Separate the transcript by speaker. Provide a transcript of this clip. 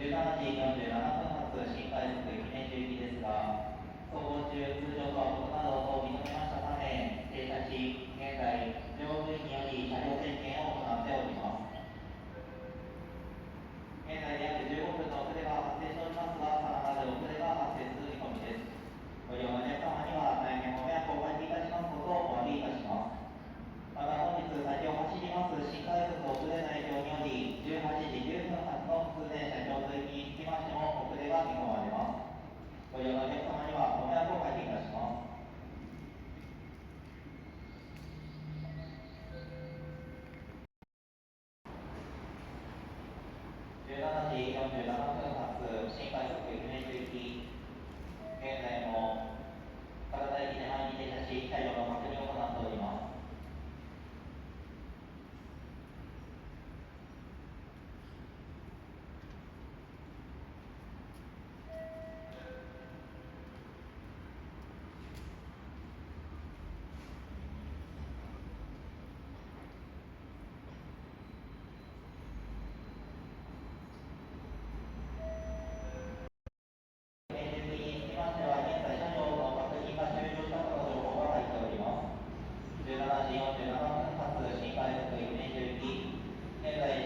Speaker 1: 17時47分発新快速姫路行きですが、走行中、通常とは異なる音を認めましたため、停車し、現在、乗務員により車両点検を行っております。現在約15分の遅れが発生しておりますが、さらなる遅れが発生する見込みです。ご利用のお客様には大変ご迷惑をおかけいたしますことをお詫びいたします。また本日先を走ります新快速遅れの影響により、18時9分発の通電車上通行きにつきましても遅れが見込まれます。ご利用のお客様にはご迷惑をおかけいたします。17時47分発新快速姫路行き、現在も博多駅手前に停車し、車両の確認を行っております。現実につきましては、現在車両の確認が終了したとの情報が入っております。17時47分発新快速姫路行き、現在